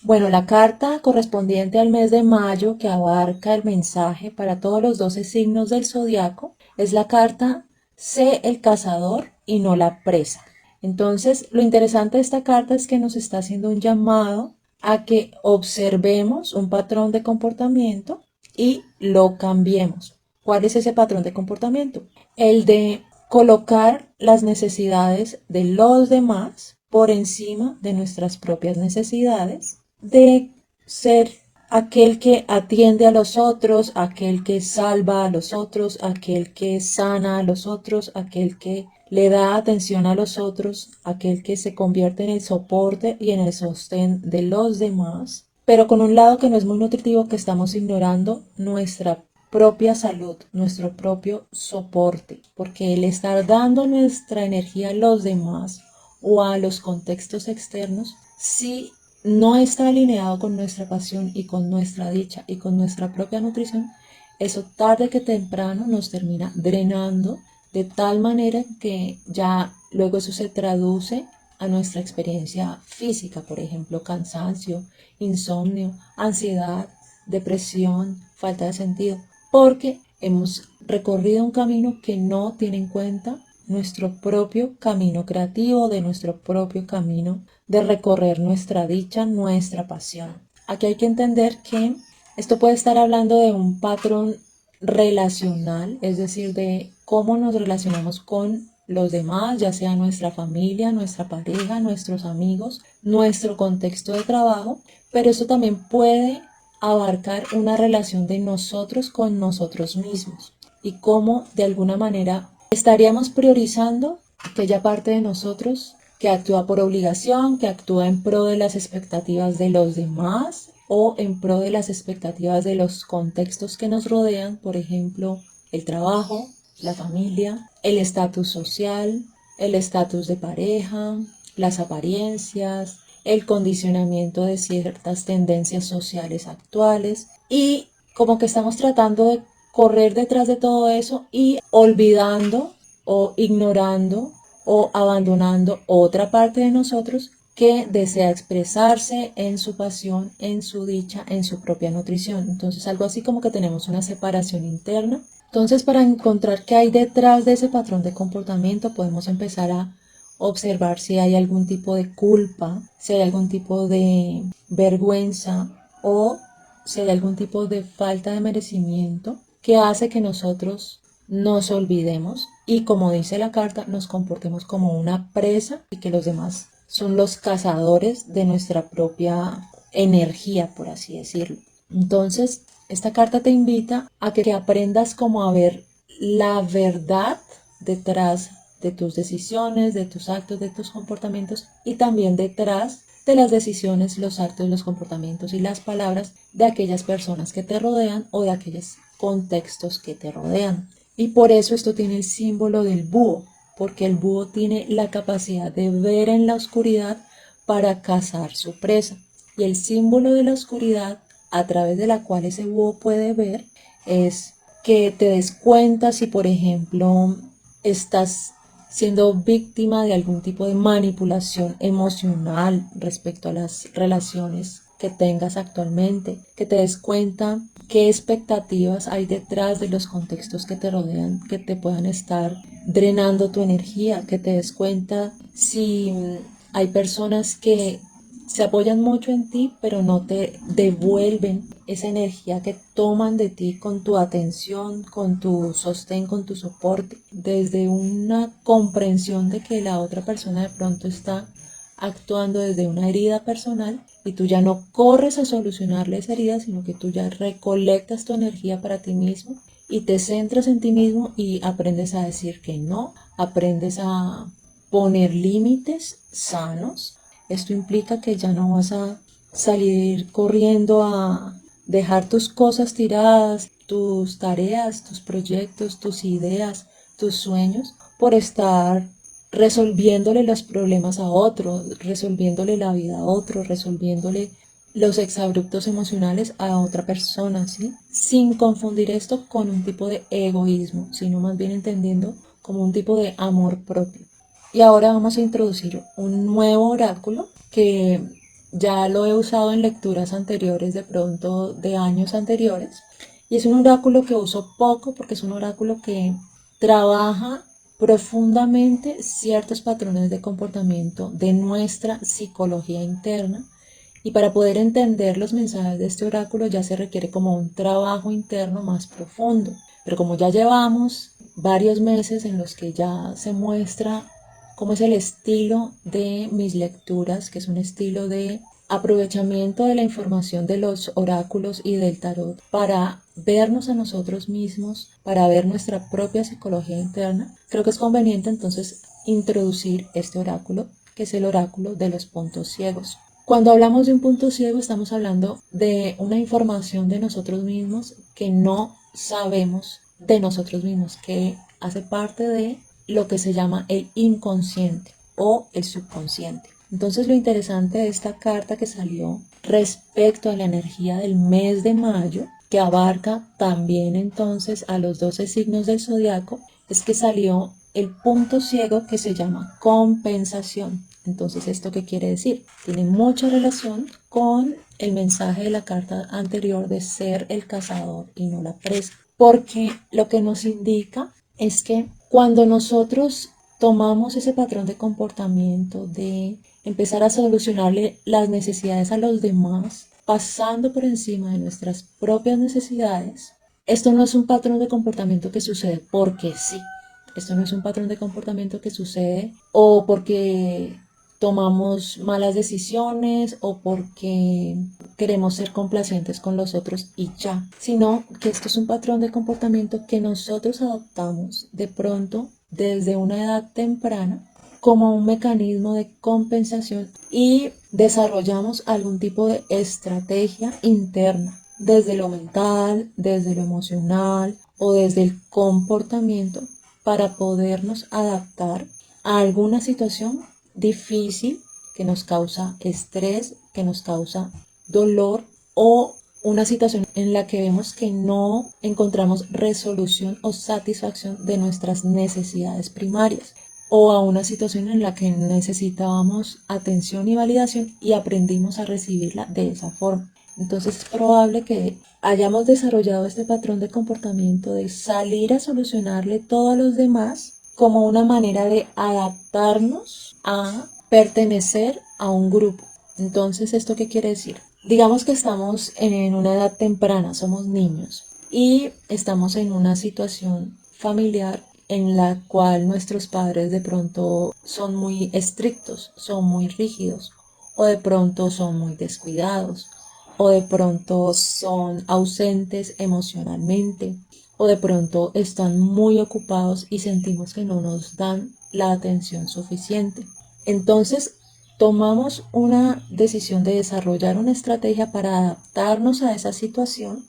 Bueno, la carta correspondiente al mes de mayo, que abarca el mensaje para todos los 12 signos del zodiaco, es la carta Sé el cazador y no la presa. Entonces, lo interesante de esta carta es que nos está haciendo un llamado a que observemos un patrón de comportamiento y lo cambiemos. ¿Cuál es ese patrón de comportamiento? El de colocar las necesidades de los demás por encima de nuestras propias necesidades, de ser aquel que atiende a los otros, aquel que salva a los otros, aquel que sana a los otros, aquel que le da atención a los otros, aquel que se convierte en el soporte y en el sostén de los demás, pero con un lado que no es muy nutritivo, que estamos ignorando nuestra propia salud, nuestro propio soporte, porque el estar dando nuestra energía a los demás o a los contextos externos, si no está alineado con nuestra pasión y con nuestra dicha y con nuestra propia nutrición, eso tarde que temprano nos termina drenando de tal manera que ya luego eso se traduce a nuestra experiencia física, por ejemplo, cansancio, insomnio, ansiedad, depresión, falta de sentido, porque hemos recorrido un camino que no tiene en cuenta nuestro propio camino creativo, de nuestro propio camino de recorrer nuestra dicha, nuestra pasión. Aquí hay que entender que esto puede estar hablando de un patrón relacional, es decir, de cómo nos relacionamos con los demás, ya sea nuestra familia, nuestra pareja, nuestros amigos, nuestro contexto de trabajo, pero esto también puede abarcar una relación de nosotros con nosotros mismos y cómo de alguna manera estaríamos priorizando aquella parte de nosotros que actúa por obligación, que actúa en pro de las expectativas de los demás o en pro de las expectativas de los contextos que nos rodean, por ejemplo, el trabajo, la familia, el estatus social, el estatus de pareja, las apariencias, el condicionamiento de ciertas tendencias sociales actuales y como que estamos tratando de correr detrás de todo eso y olvidando o ignorando o abandonando otra parte de nosotros que desea expresarse en su pasión, en su dicha, en su propia nutrición. Entonces algo así como que tenemos una separación interna. Entonces para encontrar qué hay detrás de ese patrón de comportamiento podemos empezar a observar si hay algún tipo de culpa, si hay algún tipo de vergüenza o si hay algún tipo de falta de merecimiento que hace que nosotros nos olvidemos y, como dice la carta, nos comportemos como una presa y que los demás son los cazadores de nuestra propia energía, por así decirlo. Entonces, esta carta te invita a que aprendas como a ver la verdad detrás de tus decisiones, de tus actos, de tus comportamientos y también detrás de las decisiones, los actos, los comportamientos y las palabras de aquellas personas que te rodean o de aquellos contextos que te rodean. Y por eso esto tiene el símbolo del búho, porque el búho tiene la capacidad de ver en la oscuridad para cazar su presa. Y el símbolo de la oscuridad a través de la cual ese búho puede ver es que te des cuenta si, por ejemplo, estás siendo víctima de algún tipo de manipulación emocional respecto a las relaciones que tengas actualmente, que te des cuenta qué expectativas hay detrás de los contextos que te rodean, que te puedan estar drenando tu energía, que te des cuenta si hay personas que se apoyan mucho en ti, pero no te devuelven esa energía que toman de ti con tu atención, con tu sostén, con tu soporte, desde una comprensión de que la otra persona de pronto está actuando desde una herida personal y tú ya no corres a solucionarle esa herida, sino que tú ya recolectas tu energía para ti mismo y te centras en ti mismo y aprendes a decir que no, aprendes a poner límites sanos. Esto implica que ya no vas a salir corriendo a dejar tus cosas tiradas, tus tareas, tus proyectos, tus ideas, tus sueños, por estar resolviéndole los problemas a otro, resolviéndole la vida a otro, resolviéndole los exabruptos emocionales a otra persona, ¿sí? Sin confundir esto con un tipo de egoísmo, sino más bien entendiendo como un tipo de amor propio. Y ahora vamos a introducir un nuevo oráculo que ya lo he usado en lecturas anteriores, de pronto de años anteriores, y es un oráculo que uso poco porque es un oráculo que trabaja profundamente ciertos patrones de comportamiento de nuestra psicología interna, y para poder entender los mensajes de este oráculo ya se requiere como un trabajo interno más profundo. Pero como ya llevamos varios meses en los que ya se muestra cómo es el estilo de mis lecturas, que es un estilo de aprovechamiento de la información de los oráculos y del tarot para vernos a nosotros mismos, para ver nuestra propia psicología interna, creo que es conveniente entonces introducir este oráculo, que es el oráculo de los puntos ciegos. Cuando hablamos de un punto ciego, estamos hablando de una información de nosotros mismos que no sabemos de nosotros mismos, que hace parte de lo que se llama el inconsciente o el subconsciente. Entonces, lo interesante de esta carta que salió respecto a la energía del mes de mayo, que abarca también entonces a los 12 signos del zodiaco, es que salió el punto ciego que se llama compensación. Entonces, ¿esto qué quiere decir? Tiene mucha relación con el mensaje de la carta anterior de ser el cazador y no la presa. Porque lo que nos indica es que cuando nosotros tomamos ese patrón de comportamiento de empezar a solucionarle las necesidades a los demás, pasando por encima de nuestras propias necesidades, esto no es un patrón de comportamiento que sucede porque sí. Esto no es un patrón de comportamiento que sucede o porque tomamos malas decisiones o porque queremos ser complacientes con los otros y ya, sino que esto es un patrón de comportamiento que nosotros adoptamos de pronto desde una edad temprana como un mecanismo de compensación y desarrollamos algún tipo de estrategia interna desde lo mental, desde lo emocional o desde el comportamiento para podernos adaptar a alguna situación difícil que nos causa estrés, que nos causa dolor o una situación en la que vemos que no encontramos resolución o satisfacción de nuestras necesidades primarias o a una situación en la que necesitábamos atención y validación y aprendimos a recibirla de esa forma. Entonces es probable que hayamos desarrollado este patrón de comportamiento de salir a solucionarle todo a los demás como una manera de adaptarnos a pertenecer a un grupo. Entonces, ¿esto qué quiere decir? Digamos que estamos en una edad temprana, somos niños y estamos en una situación familiar en la cual nuestros padres de pronto son muy estrictos, son muy rígidos o de pronto son muy descuidados o de pronto son ausentes emocionalmente o de pronto están muy ocupados y sentimos que no nos dan la atención suficiente. Entonces, tomamos una decisión de desarrollar una estrategia para adaptarnos a esa situación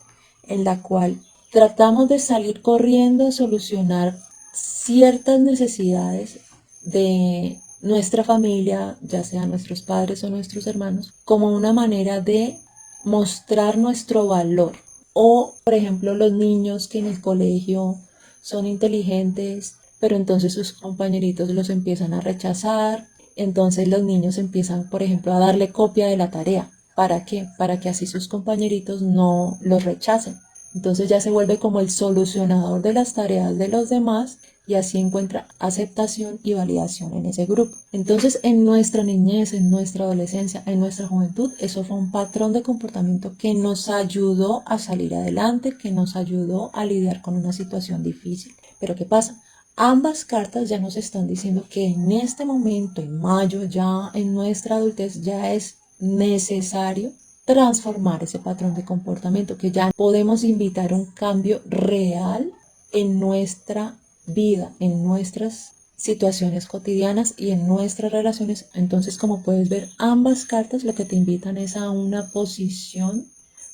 en la cual tratamos de salir corriendo a solucionar ciertas necesidades de nuestra familia, ya sean nuestros padres o nuestros hermanos, como una manera de mostrar nuestro valor. O, por ejemplo, los niños que en el colegio son inteligentes, pero entonces sus compañeritos los empiezan a rechazar. Entonces los niños empiezan, por ejemplo, a darle copia de la tarea. ¿Para qué? Para que así sus compañeritos no los rechacen. Entonces ya se vuelve como el solucionador de las tareas de los demás y así encuentra aceptación y validación en ese grupo. Entonces, en nuestra niñez, en nuestra adolescencia, en nuestra juventud, eso fue un patrón de comportamiento que nos ayudó a salir adelante, que nos ayudó a lidiar con una situación difícil. Pero ¿qué pasa? Ambas cartas ya nos están diciendo que en este momento, en mayo, ya en nuestra adultez, ya es necesario transformar ese patrón de comportamiento, que ya podemos invitar un cambio real en nuestra vida, en nuestras situaciones cotidianas y en nuestras relaciones. Entonces, como puedes ver, ambas cartas lo que te invitan es a una posición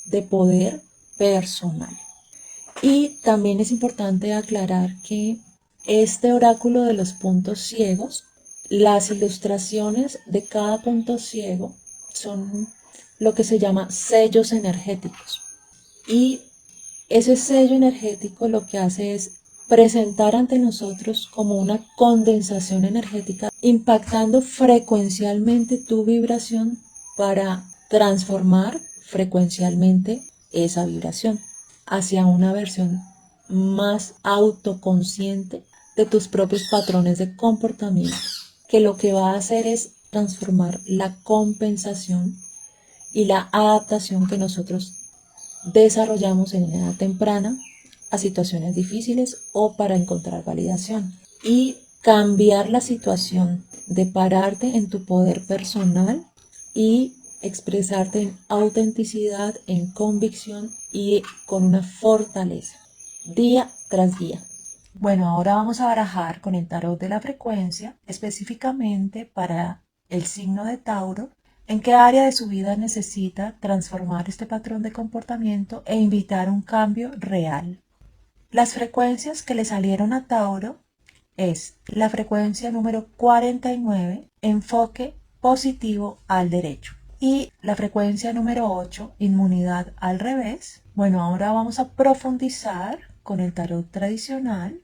de poder personal. Y también es importante aclarar que este oráculo de los puntos ciegos, las ilustraciones de cada punto ciego son lo que se llama sellos energéticos. Y ese sello energético lo que hace es presentar ante nosotros como una condensación energética, impactando frecuencialmente tu vibración para transformar frecuencialmente esa vibración hacia una versión más autoconsciente de tus propios patrones de comportamiento, que lo que va a hacer es transformar la compensación y la adaptación que nosotros desarrollamos en edad temprana a situaciones difíciles o para encontrar validación. Y cambiar la situación de pararte en tu poder personal y expresarte en autenticidad, en convicción y con una fortaleza, día tras día. Bueno, ahora vamos a barajar con el tarot de la frecuencia, específicamente para el signo de Tauro, en qué área de su vida necesita transformar este patrón de comportamiento e invitar un cambio real. Las frecuencias que le salieron a Tauro es la frecuencia número 49, enfoque positivo al derecho. Y la frecuencia número 8, inmunidad al revés. Bueno, ahora vamos a profundizar con el tarot tradicional.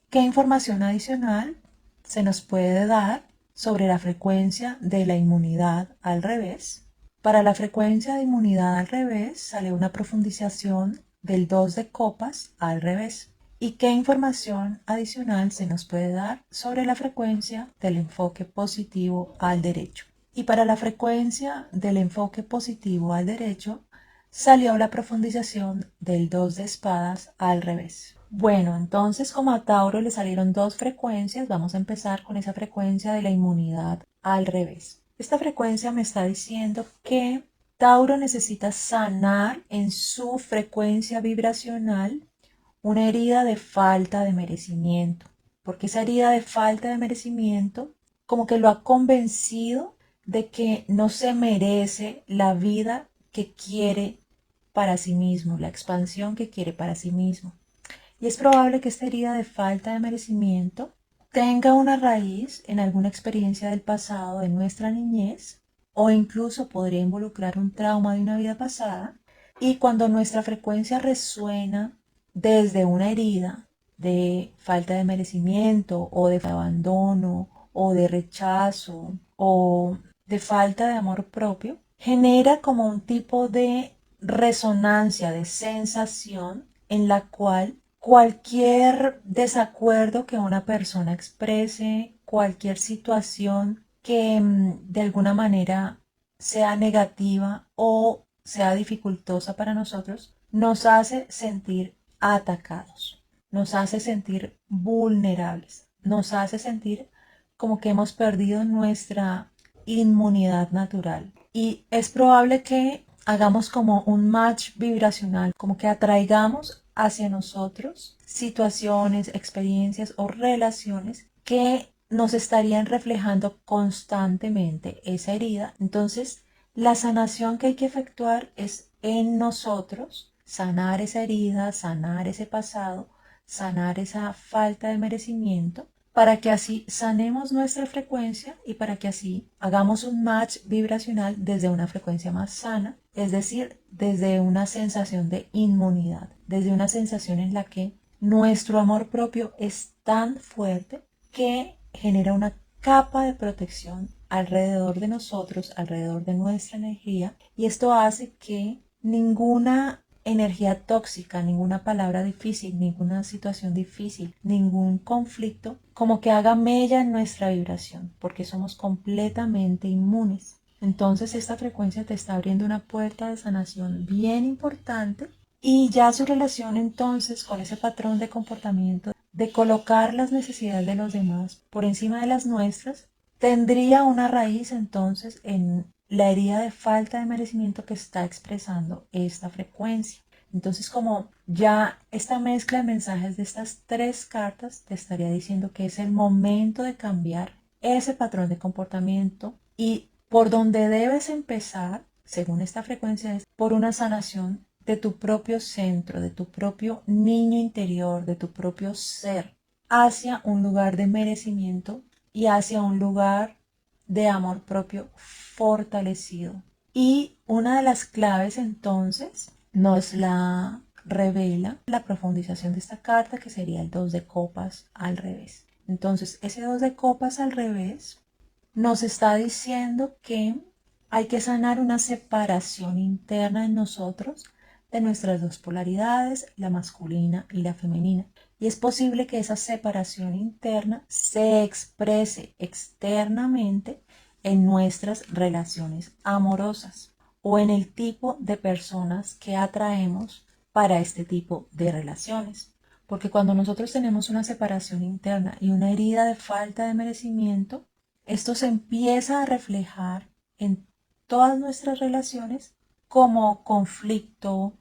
¿Qué información adicional se nos puede dar sobre la frecuencia de la inmunidad al revés? Para la frecuencia de inmunidad al revés sale una profundización del 2 de copas al revés. ¿Y qué información adicional se nos puede dar sobre la frecuencia del enfoque positivo al derecho? Y para la frecuencia del enfoque positivo al derecho salió la profundización del 2 de espadas al revés. Bueno, entonces como a Tauro le salieron dos frecuencias, vamos a empezar con esa frecuencia de la inmunidad al revés. Esta frecuencia me está diciendo que Tauro necesita sanar en su frecuencia vibracional una herida de falta de merecimiento, porque esa herida de falta de merecimiento como que lo ha convencido de que no se merece la vida que quiere para sí mismo, la expansión que quiere para sí mismo. Y es probable que esta herida de falta de merecimiento tenga una raíz en alguna experiencia del pasado de nuestra niñez o incluso podría involucrar un trauma de una vida pasada. Y cuando nuestra frecuencia resuena desde una herida de falta de merecimiento o de abandono o de rechazo o de falta de amor propio, genera como un tipo de resonancia, de sensación en la cual cualquier desacuerdo que una persona exprese, cualquier situación que de alguna manera sea negativa o sea dificultosa para nosotros, nos hace sentir atacados, nos hace sentir vulnerables, nos hace sentir como que hemos perdido nuestra inmunidad natural. Y es probable que hagamos como un match vibracional, como que atraigamos hacia nosotros situaciones, experiencias o relaciones que nos estarían reflejando constantemente esa herida. Entonces, la sanación que hay que efectuar es en nosotros, sanar esa herida, sanar ese pasado, sanar esa falta de merecimiento, para que así sanemos nuestra frecuencia y para que así hagamos un match vibracional desde una frecuencia más sana, es decir, desde una sensación de inmunidad, desde una sensación en la que nuestro amor propio es tan fuerte que genera una capa de protección alrededor de nosotros, alrededor de nuestra energía, y esto hace que ninguna energía tóxica, ninguna palabra difícil, ninguna situación difícil, ningún conflicto, como que haga mella en nuestra vibración, porque somos completamente inmunes. Entonces esta frecuencia te está abriendo una puerta de sanación bien importante y ya su relación entonces con ese patrón de comportamiento de colocar las necesidades de los demás por encima de las nuestras tendría una raíz entonces en la herida de falta de merecimiento que está expresando esta frecuencia. Entonces, como ya esta mezcla de mensajes de estas tres cartas te estaría diciendo que es el momento de cambiar ese patrón de comportamiento y por donde debes empezar, según esta frecuencia, es por una sanación de tu propio centro, de tu propio niño interior, de tu propio ser, hacia un lugar de merecimiento y hacia un lugar de amor propio fortalecido. Y una de las claves entonces nos la revela la profundización de esta carta, que sería el 2 de copas al revés. Entonces ese 2 de copas al revés nos está diciendo que hay que sanar una separación interna en nosotros de nuestras dos polaridades, la masculina y la femenina. Y es posible que esa separación interna se exprese externamente en nuestras relaciones amorosas o en el tipo de personas que atraemos para este tipo de relaciones. Porque cuando nosotros tenemos una separación interna y una herida de falta de merecimiento, esto se empieza a reflejar en todas nuestras relaciones como conflicto,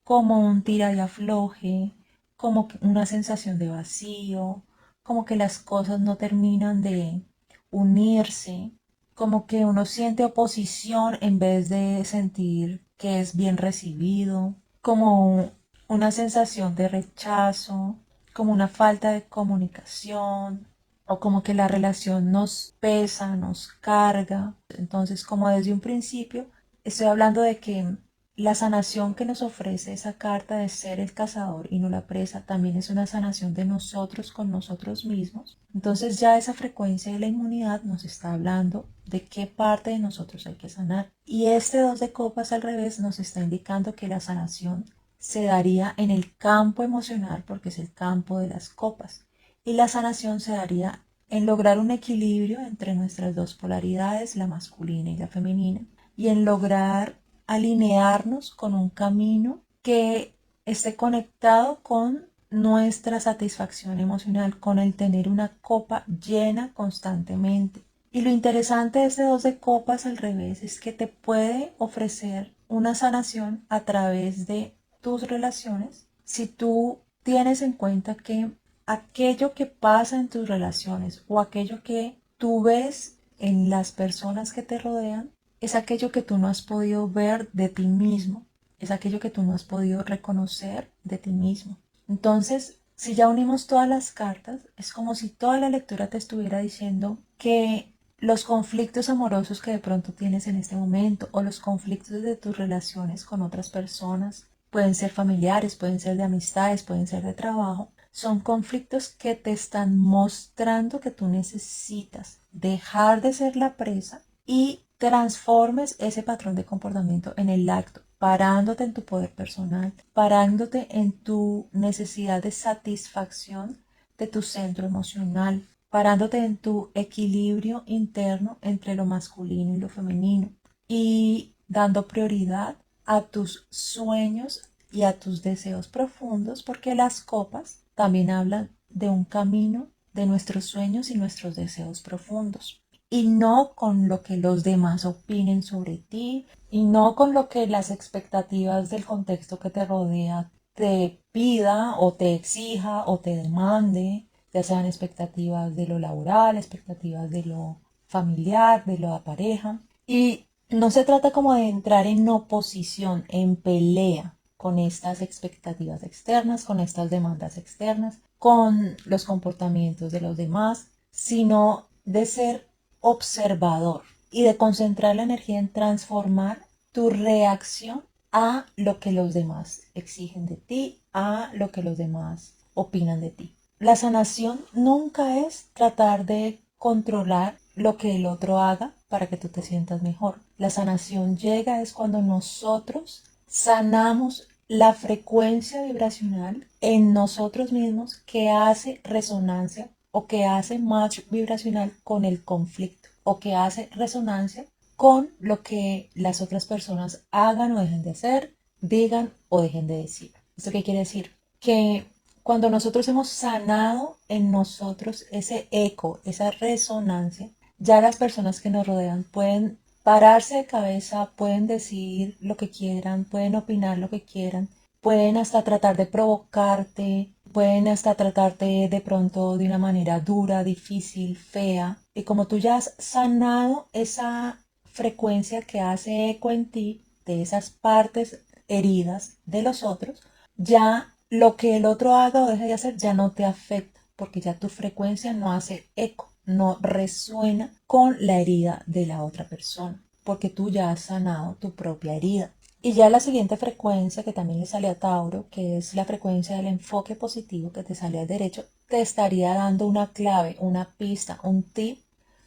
como un tira y afloje, como una sensación de vacío, como que las cosas no terminan de unirse, como que uno siente oposición en vez de sentir que es bien recibido, como una sensación de rechazo, como una falta de comunicación, o como que la relación nos pesa, nos carga. Entonces, como desde un principio, estoy hablando de que la sanación que nos ofrece esa carta de ser el cazador y no la presa también es una sanación de nosotros con nosotros mismos. Entonces ya esa frecuencia de la inmunidad nos está hablando de qué parte de nosotros hay que sanar. Y este 2 de copas al revés nos está indicando que la sanación se daría en el campo emocional porque es el campo de las copas. Y la sanación se daría en lograr un equilibrio entre nuestras dos polaridades, la masculina y la femenina, y en lograr alinearnos con un camino que esté conectado con nuestra satisfacción emocional, con el tener una copa llena constantemente. Y lo interesante de este 2 de copas al revés es que te puede ofrecer una sanación a través de tus relaciones si tú tienes en cuenta que aquello que pasa en tus relaciones o aquello que tú ves en las personas que te rodean es aquello que tú no has podido ver de ti mismo, es aquello que tú no has podido reconocer de ti mismo. Entonces, si ya unimos todas las cartas, es como si toda la lectura te estuviera diciendo que los conflictos amorosos que de pronto tienes en este momento o los conflictos de tus relaciones con otras personas, pueden ser familiares, pueden ser de amistades, pueden ser de trabajo, son conflictos que te están mostrando que tú necesitas dejar de ser la presa y transformes ese patrón de comportamiento en el acto, parándote en tu poder personal, parándote en tu necesidad de satisfacción de tu centro emocional, parándote en tu equilibrio interno entre lo masculino y lo femenino y dando prioridad a tus sueños y a tus deseos profundos, porque las copas también hablan de un camino de nuestros sueños y nuestros deseos profundos. Y no con lo que los demás opinen sobre ti, y no con lo que las expectativas del contexto que te rodea te pida o te exija o te demande, ya sean expectativas de lo laboral, expectativas de lo familiar, de la pareja. Y no se trata como de entrar en oposición, en pelea con estas expectativas externas, con estas demandas externas, con los comportamientos de los demás, sino de ser observador y de concentrar la energía en transformar tu reacción a lo que los demás exigen de ti, a lo que los demás opinan de ti. La sanación nunca es tratar de controlar lo que el otro haga para que tú te sientas mejor. La sanación llega es cuando nosotros sanamos la frecuencia vibracional en nosotros mismos que hace resonancia o que hace match vibracional con el conflicto o que hace resonancia con lo que las otras personas hagan o dejen de hacer, digan o dejen de decir. ¿Esto qué quiere decir? Que cuando nosotros hemos sanado en nosotros ese eco, esa resonancia, ya las personas que nos rodean pueden pararse de cabeza, pueden decir lo que quieran, pueden opinar lo que quieran, pueden hasta tratar de provocarte, pueden hasta tratarte de pronto de una manera dura, difícil, fea. Y como tú ya has sanado esa frecuencia que hace eco en ti de esas partes heridas de los otros, ya lo que el otro haga o deje de hacer ya no te afecta, porque ya tu frecuencia no hace eco, no resuena con la herida de la otra persona, porque tú ya has sanado tu propia herida. Y ya la siguiente frecuencia que también le sale a Tauro, que es la frecuencia del enfoque positivo que te sale al derecho, te estaría dando una clave, una pista, un tip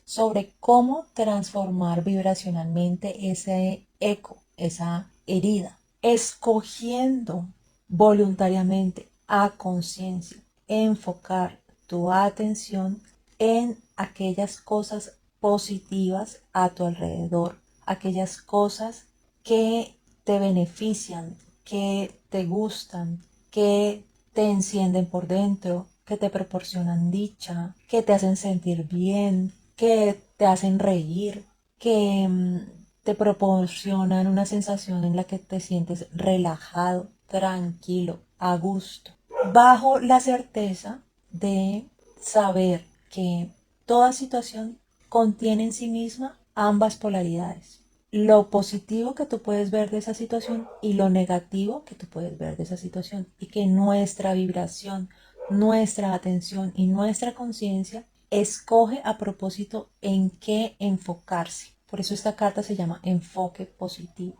sobre cómo transformar vibracionalmente ese eco, esa herida, escogiendo voluntariamente a conciencia enfocar tu atención en aquellas cosas positivas a tu alrededor, aquellas cosas que te benefician, que te gustan, que te encienden por dentro, que te proporcionan dicha, que te hacen sentir bien, que te hacen reír, que te proporcionan una sensación en la que te sientes relajado, tranquilo, a gusto, bajo la certeza de saber que toda situación contiene en sí misma ambas polaridades. Lo positivo que tú puedes ver de esa situación y lo negativo que tú puedes ver de esa situación. Y que nuestra vibración, nuestra atención y nuestra conciencia escoge a propósito en qué enfocarse. Por eso esta carta se llama enfoque positivo.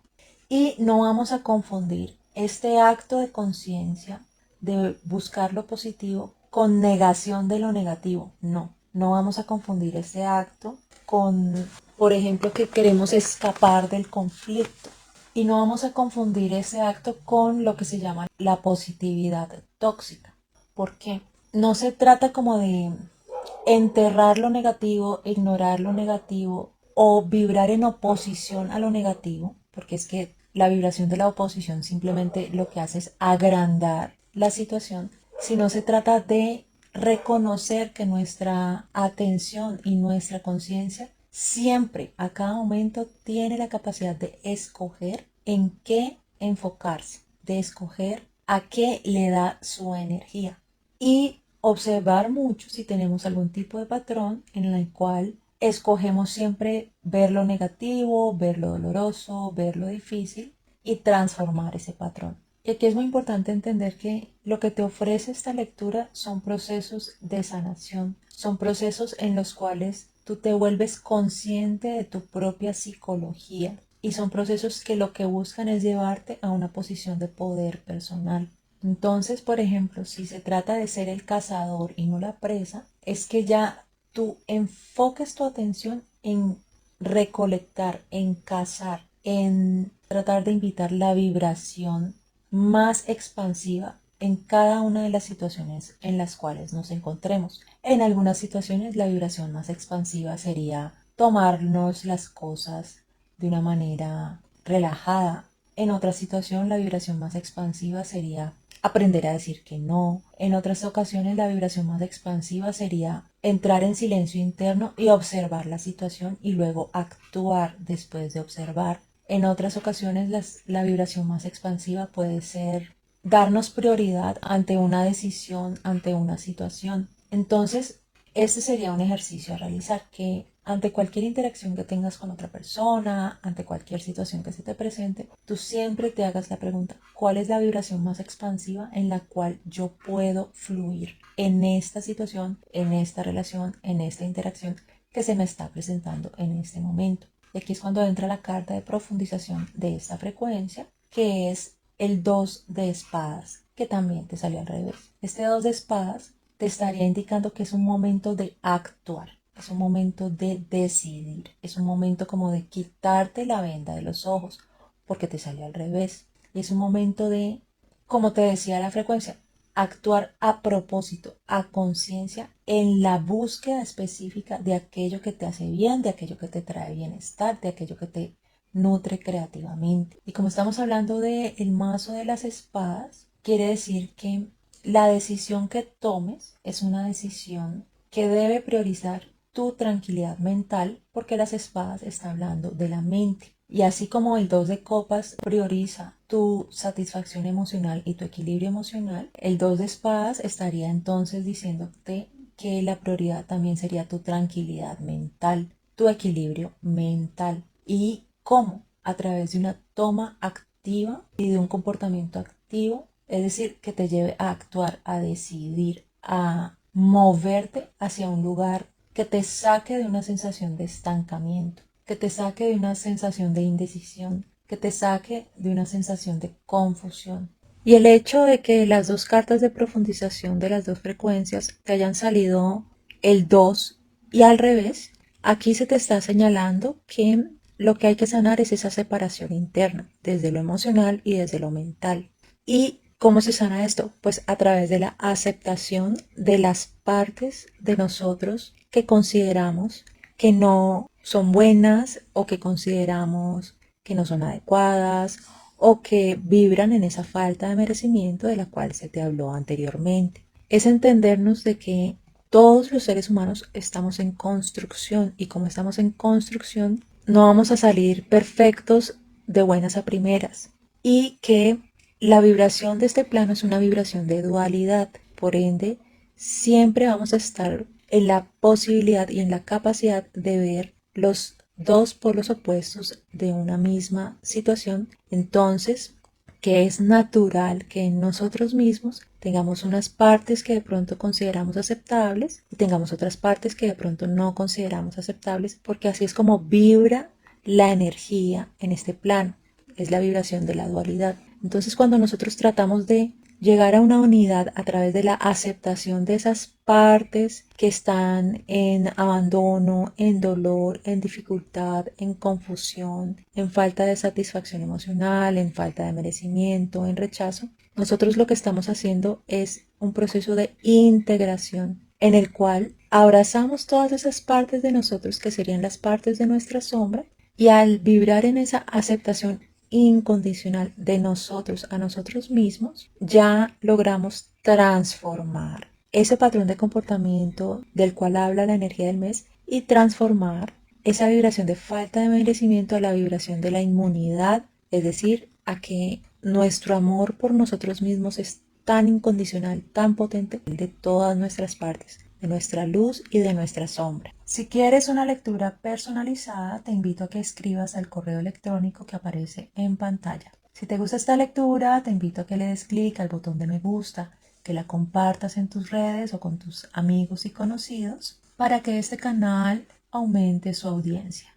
Y no vamos a confundir este acto de conciencia de buscar lo positivo con negación de lo negativo. No, no vamos a confundir este acto con, por ejemplo, que queremos escapar del conflicto. Y no vamos a confundir ese acto con lo que se llama la positividad tóxica. ¿Por qué? No se trata como de enterrar lo negativo, ignorar lo negativo o vibrar en oposición a lo negativo, porque es que la vibración de la oposición simplemente lo que hace es agrandar la situación, sino se trata de reconocer que nuestra atención y nuestra conciencia siempre, a cada momento, tiene la capacidad de escoger en qué enfocarse, de escoger a qué le da su energía y observar mucho si tenemos algún tipo de patrón en el cual escogemos siempre ver lo negativo, ver lo doloroso, ver lo difícil y transformar ese patrón. Y aquí es muy importante entender que lo que te ofrece esta lectura son procesos de sanación, son procesos en los cuales tú te vuelves consciente de tu propia psicología y son procesos que lo que buscan es llevarte a una posición de poder personal. Entonces, por ejemplo, si se trata de ser el cazador y no la presa, es que ya tú enfoques tu atención en recolectar, en cazar, en tratar de invitar la vibración más expansiva en cada una de las situaciones en las cuales nos encontremos. En algunas situaciones la vibración más expansiva sería tomarnos las cosas de una manera relajada. En otra situación la vibración más expansiva sería aprender a decir que no. En otras ocasiones la vibración más expansiva sería entrar en silencio interno y observar la situación y luego actuar después de observar. En otras ocasiones la vibración más expansiva puede ser darnos prioridad ante una decisión, ante una situación. Entonces, este sería un ejercicio a realizar, que ante cualquier interacción que tengas con otra persona, ante cualquier situación que se te presente, tú siempre te hagas la pregunta: ¿cuál es la vibración más expansiva en la cual yo puedo fluir en esta situación, en esta relación, en esta interacción que se me está presentando en este momento? Y aquí es cuando entra la carta de profundización de esta frecuencia, que es el 2 de espadas, que también te salió al revés. Este 2 de espadas te estaría indicando que es un momento de actuar, es un momento de decidir, es un momento como de quitarte la venda de los ojos, porque te salió al revés. Y es un momento de, como te decía la frecuencia, actuar a propósito, a conciencia, en la búsqueda específica de aquello que te hace bien, de aquello que te trae bienestar, de aquello que te nutre creativamente. Y como estamos hablando del mazo de las espadas, quiere decir que la decisión que tomes es una decisión que debe priorizar tu tranquilidad mental, porque las espadas están hablando de la mente. Y así como el 2 de copas prioriza tu satisfacción emocional y tu equilibrio emocional, el 2 de espadas estaría entonces diciéndote que la prioridad también sería tu tranquilidad mental, tu equilibrio mental. ¿Y cómo? A través de una toma activa y de un comportamiento activo, es decir, que te lleve a actuar, a decidir, a moverte hacia un lugar que te saque de una sensación de estancamiento, que te saque de una sensación de indecisión, que te saque de una sensación de confusión. Y el hecho de que las dos cartas de profundización de las dos frecuencias te hayan salido el 2 y al revés, Aquí se te está señalando que lo que hay que sanar es esa separación interna, desde lo emocional y desde lo mental. ¿Y cómo se sana esto? Pues a través de la aceptación de las partes de nosotros que consideramos que no son buenas o que consideramos que no son adecuadas o que vibran en esa falta de merecimiento de la cual se te habló anteriormente. Es entendernos de que todos los seres humanos estamos en construcción y como estamos en construcción no vamos a salir perfectos de buenas a primeras y que la vibración de este plano es una vibración de dualidad, por ende siempre vamos a estar en la posibilidad y en la capacidad de ver los dos polos opuestos de una misma situación. Entonces, que es natural que en nosotros mismos tengamos unas partes que de pronto consideramos aceptables y tengamos otras partes que de pronto no consideramos aceptables, porque así es como vibra la energía en este plano, es la vibración de la dualidad. Entonces, cuando nosotros tratamos de llegar a una unidad a través de la aceptación de esas partes que están en abandono, en dolor, en dificultad, en confusión, en falta de satisfacción emocional, en falta de merecimiento, en rechazo, nosotros lo que estamos haciendo es un proceso de integración en el cual abrazamos todas esas partes de nosotros que serían las partes de nuestra sombra y al vibrar en esa aceptación incondicional de nosotros a nosotros mismos, ya logramos transformar ese patrón de comportamiento del cual habla la energía del mes y transformar esa vibración de falta de merecimiento a la vibración de la inmunidad, es decir, a que nuestro amor por nosotros mismos es tan incondicional, tan potente de todas nuestras partes, de nuestra luz y de nuestra sombra. Si quieres una lectura personalizada, te invito a que escribas al correo electrónico que aparece en pantalla. Si te gusta esta lectura, te invito a que le des clic al botón de me gusta, que la compartas en tus redes o con tus amigos y conocidos para que este canal aumente su audiencia.